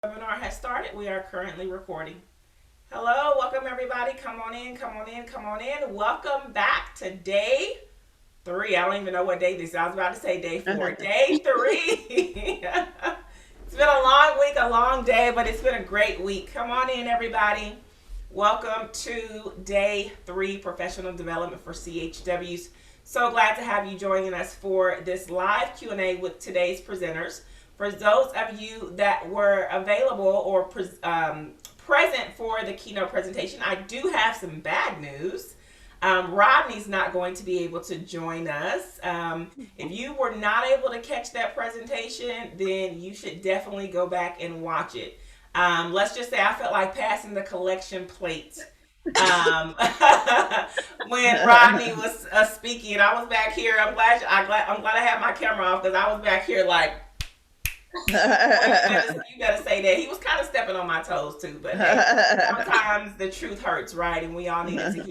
Webinar has started. We are currently recording. Hello, welcome everybody. Come on in, come on in, come on in. Welcome back to day three. I don't even know what day this is. I was about to say day four. Day three. It's been a long week, a long day, but it's been a great week. Come on in, everybody. Welcome to day three, professional development for CHWs. So glad to have you joining us for this live Q&A with today's presenters. For those of you that were available or present for the keynote presentation, I do have some bad news. Rodney's not going to be able to join us. If you were not able to catch that presentation, then you should definitely go back and watch it. Let's just say I felt like passing the collection plate when Rodney was speaking. I was back here. I'm glad I had my camera off because I was back here like, you gotta say that. He was kind of stepping on my toes too, but hey, sometimes the truth hurts, right? And we all needed to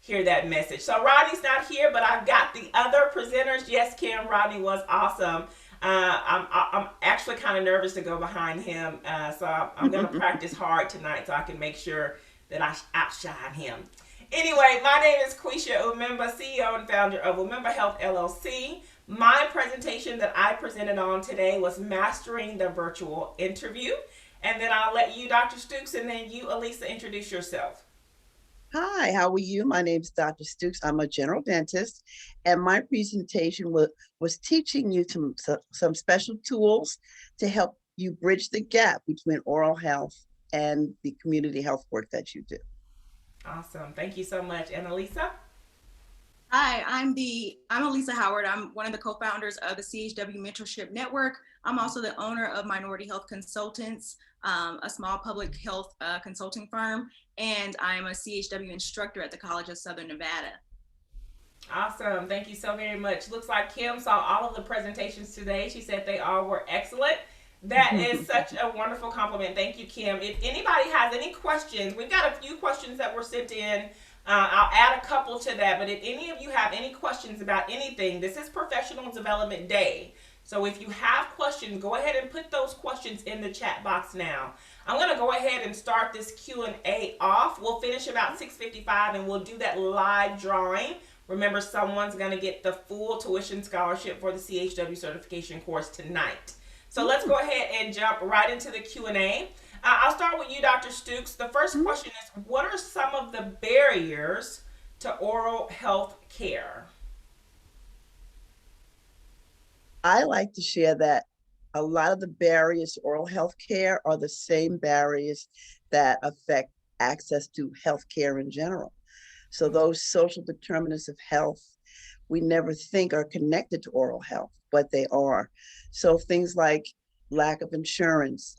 hear that message. So Rodney's not here, but I've got the other presenters. Yes, Kim, Rodney was awesome. I'm actually kind of nervous to go behind him, so I'm going to practice hard tonight so I can make sure that I outshine him. Anyway, my name is Quisha Umemba, CEO and founder of Umemba Health LLC. My presentation that I presented on today was Mastering the Virtual Interview. And then I'll let you, Dr. Stukes, and then you, Alisa, introduce yourself. Hi, how are you? My name is Dr. Stukes. I'm a general dentist, and my presentation was teaching you some special tools to help you bridge the gap between oral health and the community health work that you do. Awesome. Thank you so much. And Alisa? Hi, I'm Alisa Howard. I'm one of the co-founders of the CHW Mentorship Network. I'm also the owner of Minority Health Consultants, a small public health consulting firm, and I'm a CHW instructor at the College of Southern Nevada. Awesome. Thank you so very much. Looks like Kim saw all of the presentations today. She said they all were excellent. That is such a wonderful compliment. Thank you, Kim. If anybody has any questions, we've got a few questions that were sent in. I'll add a couple to that, but if any of you have any questions about anything, this is Professional Development Day. So if you have questions, go ahead and put those questions in the chat box now. I'm going to go ahead and start this Q&A off. We'll finish about 6:55 and we'll do that live drawing. Remember, someone's going to get the full tuition scholarship for the CHW certification course tonight. So let's go ahead and jump right into the Q&A. I'll start with you, Dr. Stukes. The first question is, what are some of the barriers to oral health care? I like to share that a lot of the barriers to oral health care are the same barriers that affect access to health care in general. So those social determinants of health, we never think are connected to oral health, but they are. So things like lack of insurance,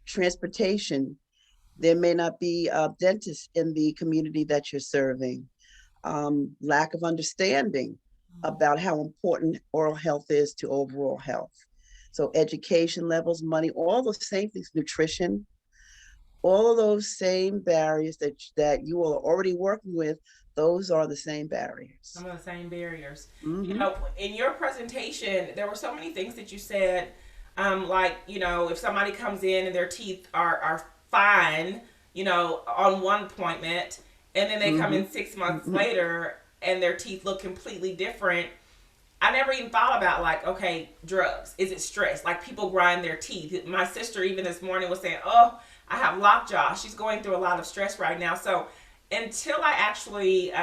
transportation, there may not be dentists in the community that you're serving, lack of understanding about how important oral health is to overall health. So education levels, money, all the same things, nutrition, all of those same barriers that you are already working with, those are the same barriers. Some of the same barriers. You know, in your presentation, there were so many things that you said, like, you know, if somebody comes in and their teeth are fine, you know, on one appointment, and then they come in 6 months later and their teeth look completely different. I never even thought about, like, okay, drugs. Is it stress? Like, people grind their teeth. My sister even this morning was saying, oh, I have lockjaw. She's going through a lot of stress right now. So until I actually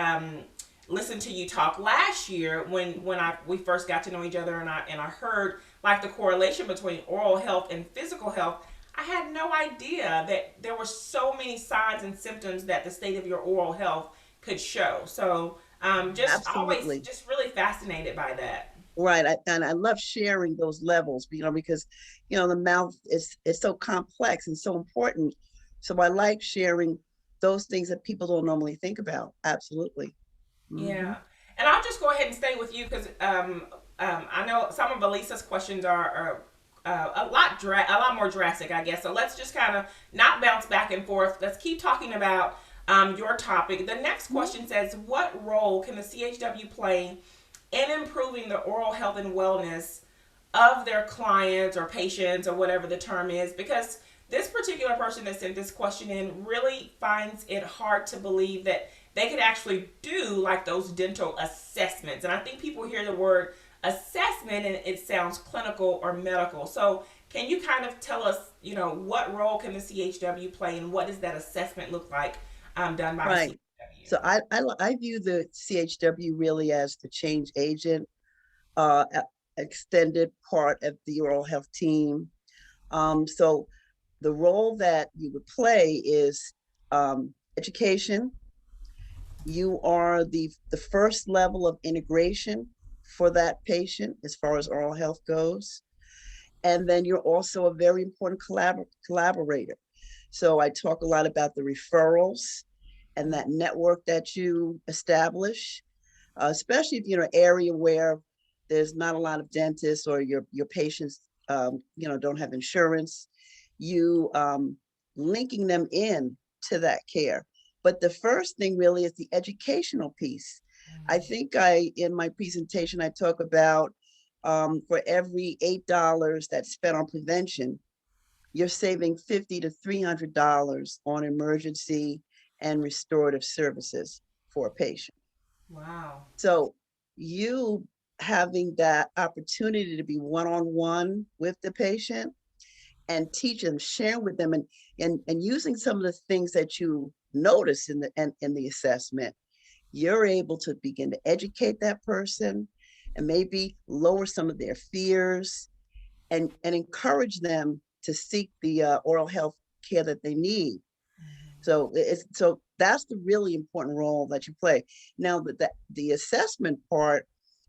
listened to you talk last year when we first got to know each other, and I heard like the correlation between oral health and physical health, I had no idea that there were so many signs and symptoms that the state of your oral health could show. So just always just really fascinated by that. Right. And I love sharing those levels, you know, because, you know, the mouth is so complex and so important. So I like sharing those things that people don't normally think about. Absolutely. Yeah. And I'll just go ahead and stay with you because I know some of Elisa's questions are a lot more drastic, I guess. So let's just kind of not bounce back and forth. Let's keep talking about your topic. The next question says, what role can the CHW play in improving the oral health and wellness of their clients or patients or whatever the term is, because this particular person that sent this question in really finds it hard to believe that they could actually do like those dental assessments. And I think people hear the word assessment and it sounds clinical or medical. So can you kind of tell us, what role can the CHW play and what does that assessment look like done by the Right. CHW? So I view the CHW really as the change agent, extended part of the oral health team. So the role that you would play is education. You are the first level of integration for that patient as far as oral health goes. And then you're also a very important collaborator. So I talk a lot about the referrals and that network that you establish, especially if you're in an area where there's not a lot of dentists or your patients, don't have insurance. You linking them in to that care. But the first thing really is the educational piece. I think in my presentation, I talk about for every $8 that's spent on prevention, you're saving $50 to $300 on emergency and restorative services for a patient. Wow. So you having that opportunity to be one-on-one with the patient and teach them, share with them, and using some of the things that you notice in the assessment, you're able to begin to educate that person and maybe lower some of their fears and encourage them to seek the oral health care that they need. So that's the really important role that you play. Now the assessment part,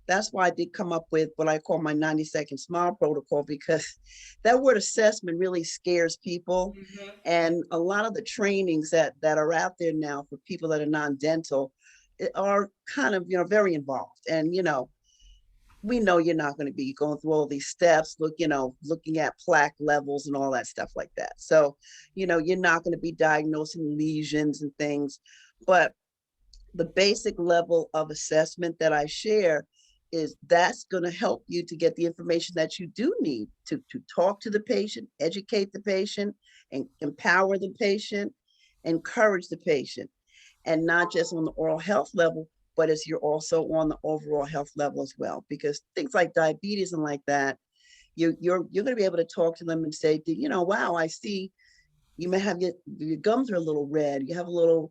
that's why I did come up with what I call my 90-second smile protocol, because that word assessment really scares people. Mm-hmm. And a lot of the trainings that are out there now for people that are non-dental are kind of, very involved. And, we know you're not going to be going through all these steps, looking at plaque levels and all that stuff like that. So, you're not going to be diagnosing lesions and things, but the basic level of assessment that I share is that's going to help you to get the information that you do need to talk to the patient, educate the patient, and empower the patient, encourage the patient, and not just on the oral health level, but as you're also on the overall health level as well. Because things like diabetes and like that, you're going to be able to talk to them and say, wow, I see you may have your gums are a little red, you have your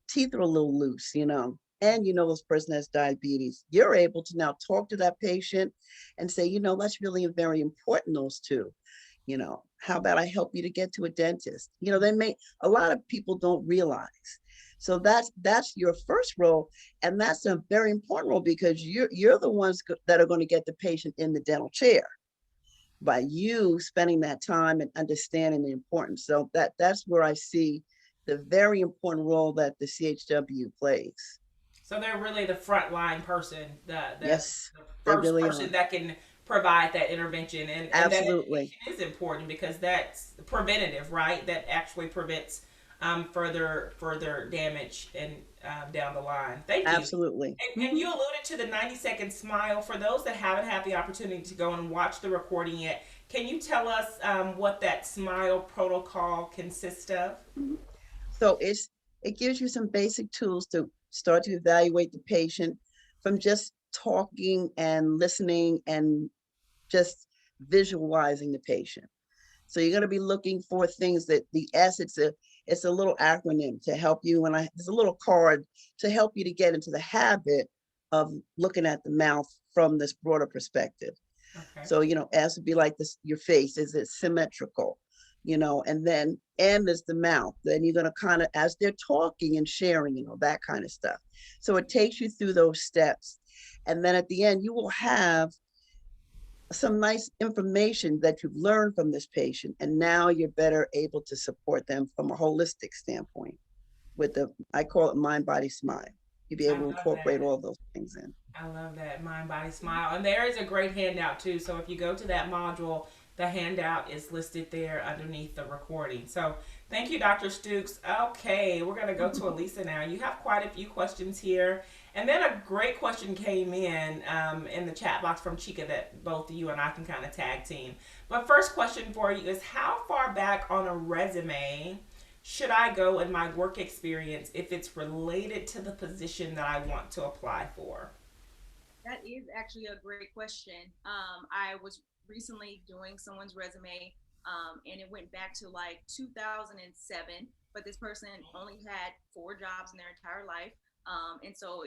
teeth are a little loose, and this person has diabetes. You're able to now talk to that patient and say, that's really very important, those two. How about I help you to get to a dentist? A lot of people don't realize. So that's your first role, and that's a very important role because you're the ones that are going to get the patient in the dental chair by you spending that time and understanding the importance. So that's where I see the very important role that the CHW plays. So they're really the frontline person, Yes, the they first really person are. that can provide that intervention, and that Absolutely. education is important because that's preventative, right? That actually prevents further damage and down the line. Thank you. Absolutely. And you alluded to the 90-second smile. For those that haven't had the opportunity to go and watch the recording yet, can you tell us what that smile protocol consists of? So it gives you some basic tools to start to evaluate the patient from just talking and listening and just visualizing the patient. So you're going to be looking for things that the S, it's a little acronym to help you. And there's a little card to help you to get into the habit of looking at the mouth from this broader perspective. Okay. So, S would be like this, your face, is it symmetrical? And then M is the mouth. Then you're going to kind of, as they're talking and sharing, that kind of stuff. So it takes you through those steps. And then at the end, you will have some nice information that you've learned from this patient. And now you're better able to support them from a holistic standpoint with I call it mind, body, smile. You'll be I able to love incorporate that. all those things in. I love that mind, body, smile. And there is a great handout too. So if you go to that module, The handout is listed there underneath the recording. So thank you, Dr. Stukes. Okay, we're going to go to Alisa now. You have quite a few questions here. And then a great question came in the chat box from Chica that both you and I can kind of tag team. But first question for you is, how far back on a resume should I go in my work experience if it's related to the position that I want to apply for? That is actually a great question. I was recently doing someone's resume, and it went back to like 2007, but this person only had 4 jobs in their entire life. And so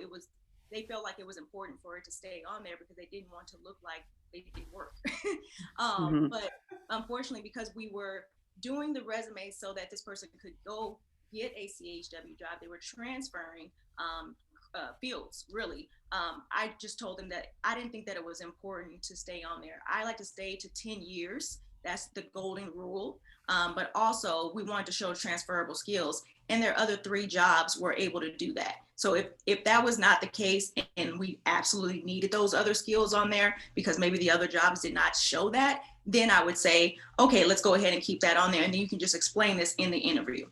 they felt like it was important for it to stay on there because they didn't want to look like they did work. But unfortunately, because we were doing the resume so that this person could go get a CHW job, they were transferring fields, really. I just told them that I didn't think that it was important to stay on there. I like to stay to 10 years. That's the golden rule. But also we wanted to show transferable skills, and their other 3 jobs were able to do that. So if that was not the case and we absolutely needed those other skills on there because maybe the other jobs did not show that, then I would say, okay, let's go ahead and keep that on there. And then you can just explain this in the interview.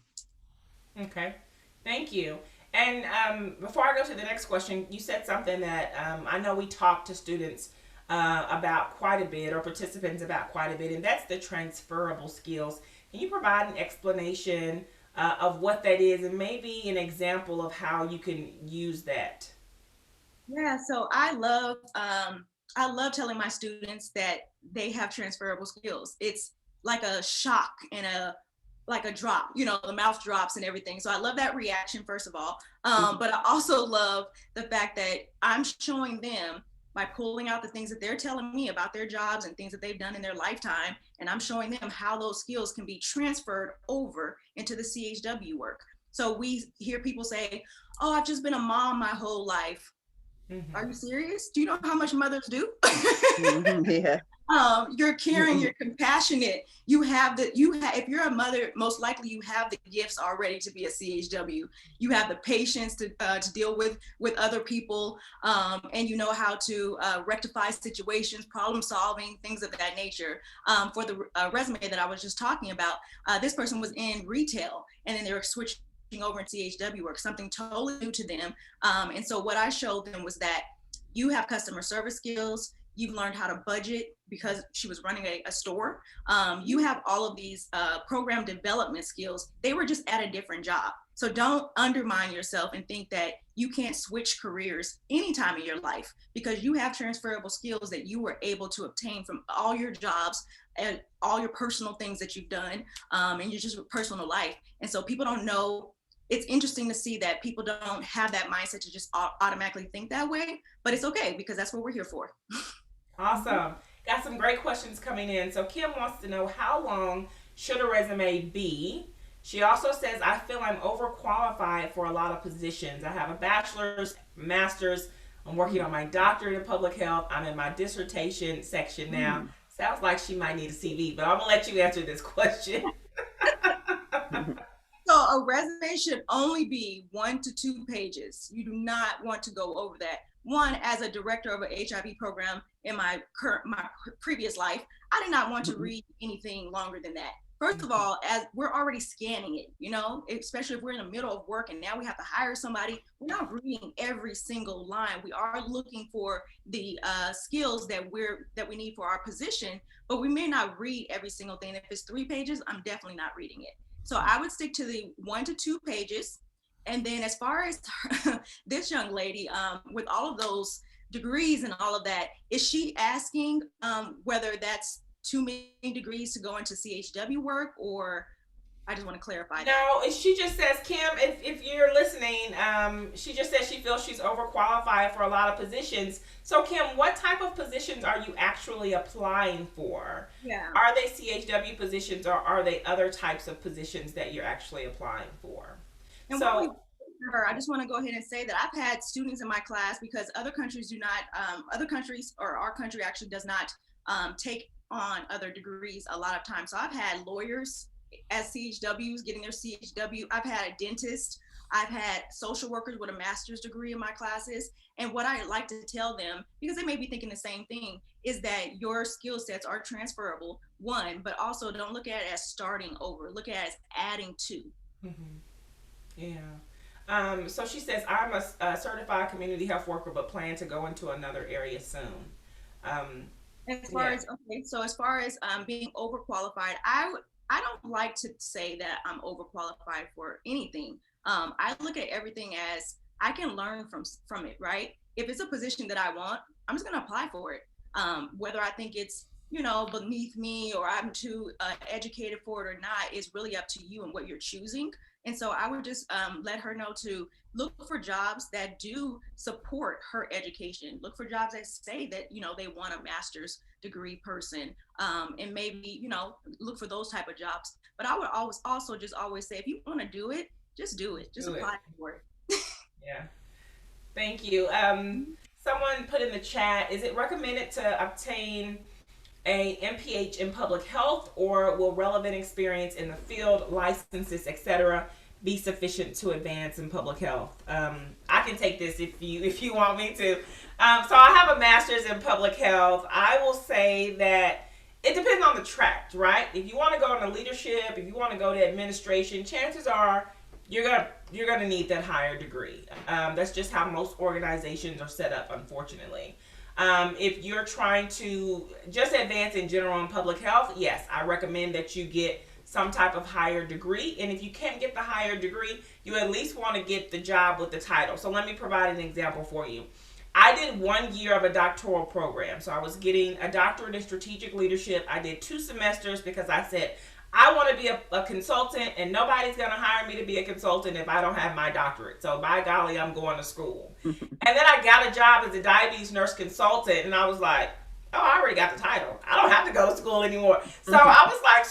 Okay, thank you. And before I go to the next question, you said something that I know we talked to students about quite a bit, or participants about quite a bit, and that's the transferable skills. Can you provide an explanation of what that is and maybe an example of how you can use that? Yeah, so I love telling my students that they have transferable skills. It's like a shock and like a drop, the mouth drops and everything. So I love that reaction, first of all. But I also love the fact that I'm showing them by pulling out the things that they're telling me about their jobs and things that they've done in their lifetime. And I'm showing them how those skills can be transferred over into the CHW work. So we hear people say, oh, I've just been a mom my whole life. Mm-hmm. Are you serious? Do you know how much mothers do? Yeah. You're caring, you're compassionate. If you're a mother, most likely you have the gifts already to be a CHW. You have the patience to deal with other people, and you know how to rectify situations, problem solving, things of that nature. For the resume that I was just talking about, this person was in retail, and then they were switching over in CHW work, something totally new to them. And so what I showed them was that you have customer service skills. You've learned how to budget because she was running a store. You have all of these program development skills. They were just at a different job. So don't undermine yourself and think that you can't switch careers anytime in your life, because you have transferable skills that you were able to obtain from all your jobs and all your personal things that you've done in your just personal life. And so people don't know. It's interesting to see that people don't have that mindset to just automatically think that way, but it's okay because that's what we're here for. Awesome. Got some great questions coming in. So Kim wants to know, how long should a resume be? She also says, I feel I'm overqualified for a lot of positions. I have a bachelor's, master's. I'm working on my doctorate in public health. I'm in my dissertation section now. Sounds like she might need a CV, but I'm going to let you answer this question. So a resume should only be 1 to 2 pages. You do not want to go over that. One, as a director of an HIV program in my previous life, I did not want to read anything longer than that. First of all, as we're already scanning it, especially if we're in the middle of work and now we have to hire somebody, we're not reading every single line. We are looking for the skills that we need for our position, but we may not read every single thing. If it's 3 pages, I'm definitely not reading it. So I would stick to the 1 to 2 pages. And then as far as this young lady, with all of those degrees and all of that, is she asking whether that's too many degrees to go into CHW work, or I just want to clarify that. No, she just says, Kim, if you're listening, she just says she feels she's overqualified for a lot of positions. So Kim, what type of positions are you actually applying for? Yeah. Are they CHW positions, or are they other types of positions that you're actually applying for? And so I just want to go ahead and say that I've had students in my class, because other countries do not, other countries, or our country actually does not take on other degrees a lot of times. So I've had lawyers as CHWs getting their CHW. I've had a dentist I've had social workers with a master's degree in my classes. And what I like to tell them, because they may be thinking the same thing, is that your skill sets are transferable, one, but also don't look at it as starting over, look at it as adding to. Mm-hmm. Yeah. So she says, I'm a certified community health worker, but plan to go into another area soon. Um, As far as, okay, so as far as being overqualified, I don't like to say that I'm overqualified for anything. I look at everything as I can learn from it, right? If it's a position that I want, I'm just gonna apply for it. Whether I think it's, beneath me or I'm too educated for it or not is really up to you and what you're choosing. And so I would just let her know to look for jobs that do support her education. Look for jobs that say that, they want a master's degree person, and maybe, look for those type of jobs. But I would always say, if you want to do it, just do it. Just apply for it. Yeah. Thank you. Someone put in the chat, is it recommended to obtain a MPH in public health, or will relevant experience in the field, licenses, etc., be sufficient to advance in public health? I can take this if you want me to. So I have a master's in public health. I will say that it depends on the track, right? If you want to go into leadership, if you want to go to administration, chances are you're gonna need that higher degree. That's just how most organizations are set up, unfortunately. If you're trying to just advance in general in public health, yes, I recommend that you get some type of higher degree. And if you can't get the higher degree, you at least want to get the job with the title. So let me provide an example for you. I did 1 year of a doctoral program. So I was getting a doctorate in strategic leadership. I did 2 semesters because I said, I want to be a consultant, and nobody's going to hire me to be a consultant if I don't have my doctorate. So by golly, I'm going to school. And then I got a job as a diabetes nurse consultant, and I was like, oh, I already got the title. I don't have to go to school anymore. So I was like,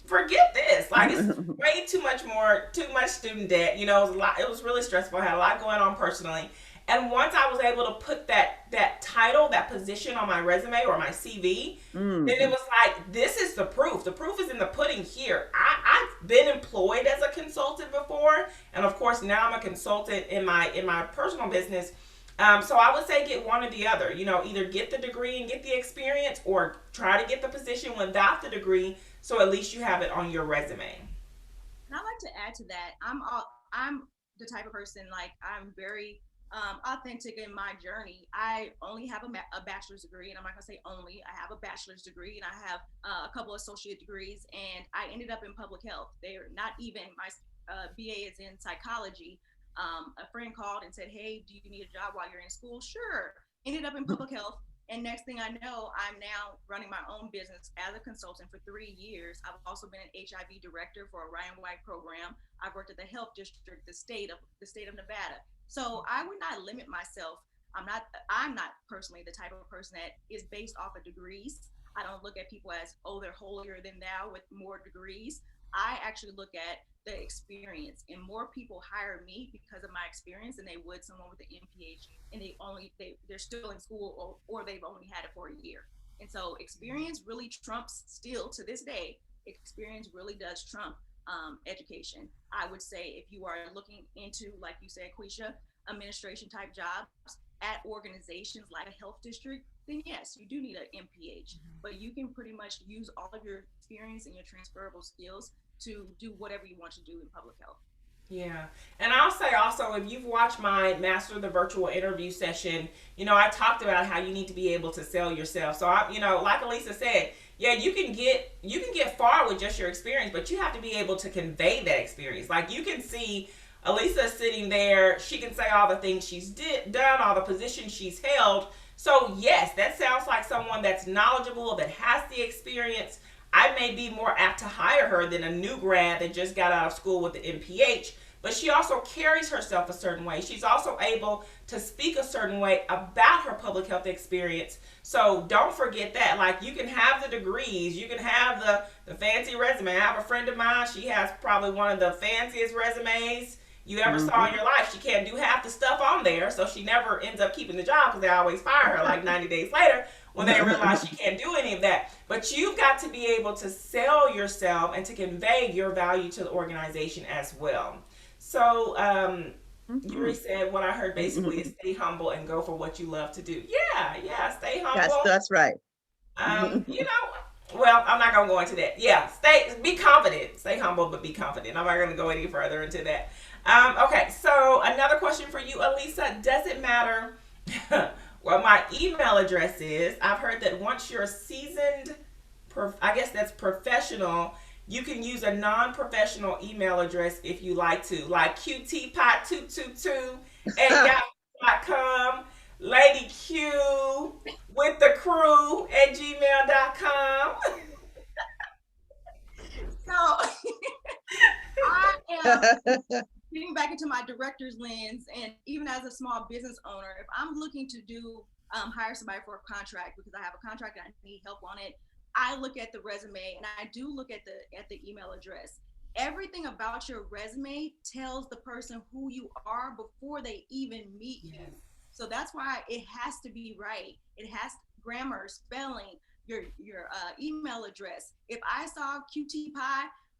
forget this. Like, it's way too much student debt. It was a lot. It was really stressful. I had a lot going on personally. And once I was able to put that title, that position on my resume or my CV, then it was like, this is the proof. The proof is in the pudding here. I've been employed as a consultant before. And of course, now I'm a consultant in my personal business. So I would say get one or the other. Either get the degree and get the experience, or try to get the position without the degree, so at least you have it on your resume. And I'd like to add to that, I'm the type of person, like, I'm very authentic in my journey. I only have a bachelor's degree, and I'm not gonna say only. I have a bachelor's degree, and I have a couple associate degrees, and I ended up in public health. They're not even, my BA is in psychology. A friend called and said, hey, do you need a job while you're in school? Sure. Ended up in public health. And next thing I know, I'm now running my own business as a consultant for 3 years. I've also been an HIV director for a Ryan White program. I've worked at the health district, the state of Nevada. So I would not limit myself. I'm not personally the type of person that is based off of degrees. I don't look at people as, oh, they're holier than thou with more degrees. I actually look at the experience, and more people hire me because of my experience than they would someone with an MPH, and they're still in school, or they've only had it for a year. And so experience really trumps, still to this day, experience really does trump education. I would say, if you are looking into, like you said, Quisha, administration type jobs at organizations like a health district, then yes, you do need an MPH, but you can pretty much use all of your experience and your transferable skills to do whatever you want to do in public health. Yeah. And I'll say also, if you've watched my Master the Virtual Interview session, I talked about how you need to be able to sell yourself. So like Alisa said, yeah, you can get far with just your experience, but you have to be able to convey that experience. Like, you can see Alisa sitting there, she can say all the things she's done, all the positions she's held. So yes, that sounds like someone that's knowledgeable, that has the experience. I may be more apt to hire her than a new grad that just got out of school with the MPH, but she also carries herself a certain way. She's also able to speak a certain way about her public health experience. So don't forget that. Like, you can have the degrees, you can have the fancy resume. I have a friend of mine, she has probably one of the fanciest resumes you ever saw in your life. She can't do half the stuff on there, so she never ends up keeping the job because they always fire her like 90 days later when they realize she can't do any of that. But you've got to be able to sell yourself and to convey your value to the organization as well. So, Yuri Mhm. said what I heard basically is Mhm. stay humble and go for what you love to do. Yeah, yeah, stay That's humble. that's right. You know, well, I'm not gonna go into that. Yeah, be confident, stay humble, but be confident. I'm not gonna go any further into that. Okay, so another question for you, Alisa. Does it matter what my email address is? I've heard that once you're a seasoned, I guess that's professional, you can use a non-professional email address if you like to, like qtpot222 at yahoo.com, Lady Q with the crew at gmail.com. So I am getting back into my director's lens, and even as a small business owner, if I'm looking to do hire somebody for a contract because I have a contract and I need help on it, I look at the resume and I do look at the email address. Everything about your resume tells the person who you are before they even meet you. Yes. So that's why it has to be right. It has grammar, spelling, your email address. If I saw QT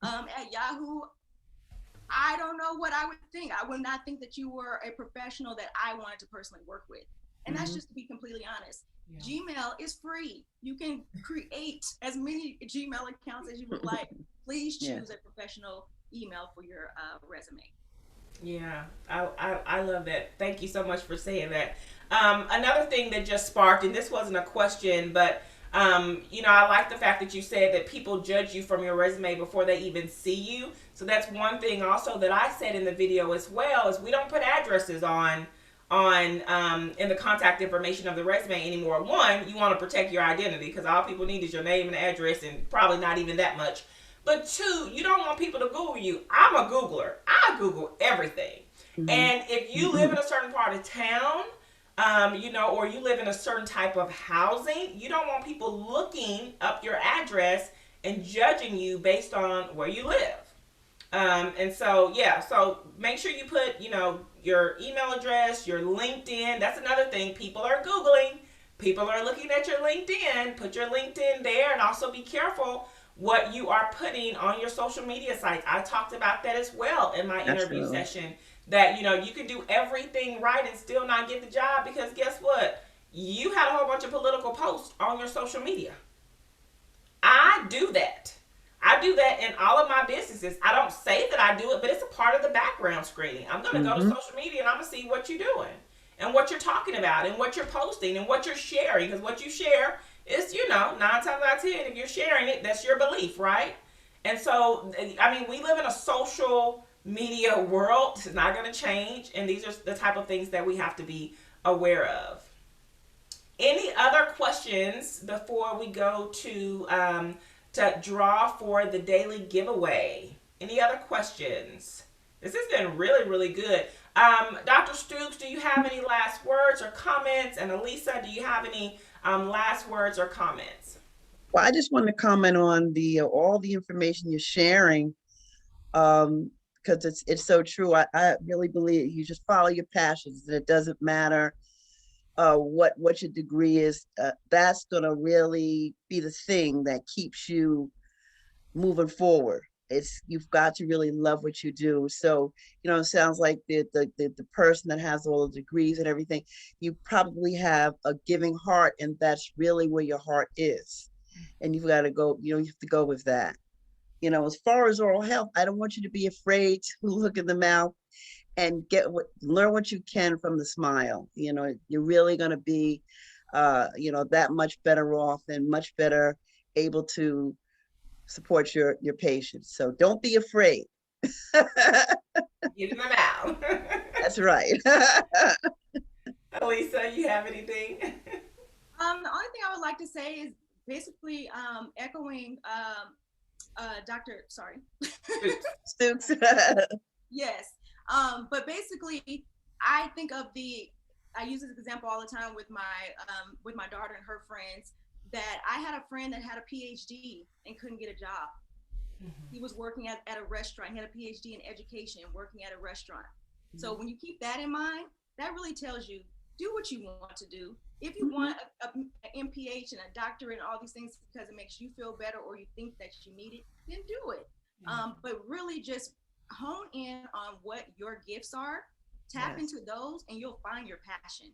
at Yahoo, I don't know what I would think. I would not think that you were a professional that I wanted to personally work with. And that's Mm-hmm. just to be completely honest. Yeah. Gmail is free. You can create as many Gmail accounts as you would like. Please Yeah. choose a professional email for your resume. Yeah, I love that. Thank you so much for saying that. Another thing that just sparked, and this wasn't a question, but I like the fact that you said that people judge you from your resume before they even see you. So that's one thing also that I said in the video as well is we don't put addresses on in the contact information of the resume anymore. One, you want to protect your identity because all people need is your name and address, and probably not even that much. But two, you don't want people to Google you. I'm a Googler. I Google everything. Mhm. And if you live in Mhm. a certain part of town, or you live in a certain type of housing, you don't want people looking up your address and judging you based on where you live. And so, yeah, so make sure you put, your email address, your LinkedIn. That's another thing. People are Googling. People are looking at your LinkedIn. Put your LinkedIn there and also be careful what you are putting on your social media sites. I talked about that as well in my interview Absolutely. session that, you can do everything right and still not get the job because guess what? You had a whole bunch of political posts on your social media. I do that. I do that in all of my businesses. I don't say that I do it, but it's a part of the background screening. I'm going to go to Mhm. social media and I'm going to see what you're doing and what you're talking about and what you're posting and what you're sharing. Because what you share is, 9 times out of 10, if you're sharing it, that's your belief, right? And so, I mean, we live in a social media world. It's not going to change. And these are the type of things that we have to be aware of. Any other questions before we go to draw for the daily giveaway? Any other questions? This has been really, really good. Dr. Stukes, do you have any last words or comments? And Alisa, do you have any last words or comments? Well, I just want to comment on the all the information you're sharing, because it's so true. I really believe you just follow your passions, and it doesn't matter what your degree is. That's gonna really be the thing that keeps you moving forward. It's you've got to really love what you do. So, it sounds like the person that has all the degrees and everything, you probably have a giving heart, and that's really where your heart is. And you've got to go, you have to go with that. As far as oral health, I don't want you to be afraid to look in the mouth and learn what you can from the smile. You're really going to be that much better off and much better able to support your patients. So don't be afraid. Get them out. That's right. Alisa, you have anything? The only thing I would like to say is basically echoing Dr. Sorry. Stukes. Yes. But basically, I think of I use this example all the time with my daughter and her friends, that I had a friend that had a PhD and couldn't get a job. Mm-hmm. He was working at a restaurant. He had a PhD in education, working at a restaurant. Mm-hmm. So when you keep that in mind, that really tells you, do what you want to do. If you want a MPH and a doctorate and all these things because it makes you feel better or you think that you need it, then do it. But really just hone in on what your gifts are, tap Yes. into those, and you'll find your passion.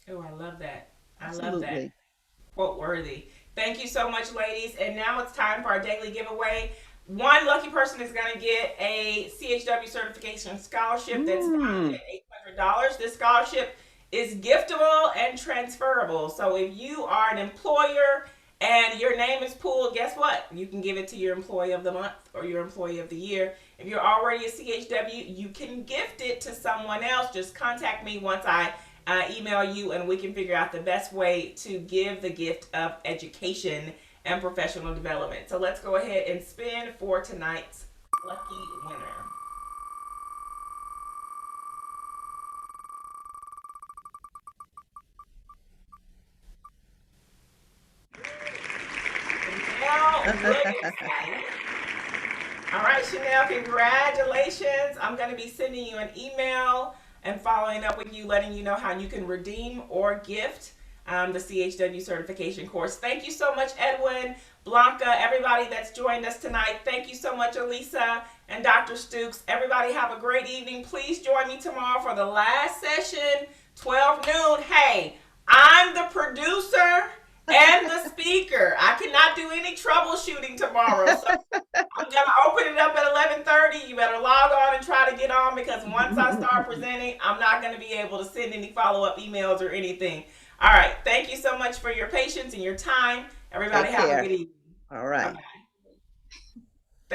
Oh, I love that. I love that. Absolutely. Quote worthy. Thank you so much, ladies. And now it's time for our daily giveaway. One lucky person is going to get a CHW certification scholarship that's valued at $800. This scholarship is giftable and transferable. So if you are an employer and your name is pulled, guess what? You can give it to your employee of the month or your employee of the year. If you're already a CHW, you can gift it to someone else. Just contact me once I email you, and we can figure out the best way to give the gift of education and professional development. So let's go ahead and spin for tonight's lucky winner. All right, Chanel, congratulations. I'm going to be sending you an email and following up with you, letting you know how you can redeem or gift the CHW certification course. Thank you so much, Edwin, Blanca, everybody that's joined us tonight. Thank you so much, Alisa and Dr. Stukes. Everybody have a great evening. Please join me tomorrow for the last session, 12 noon. Hey, I'm the producer and the speaker. I cannot do any troubleshooting tomorrow. So I'm gonna open it up at 11:30. You better log on and try to get on, because once I start presenting, I'm not gonna be able to send any follow-up emails or anything. All right. Thank you so much for your patience and your time. Everybody have a good evening. All right. Bye-bye.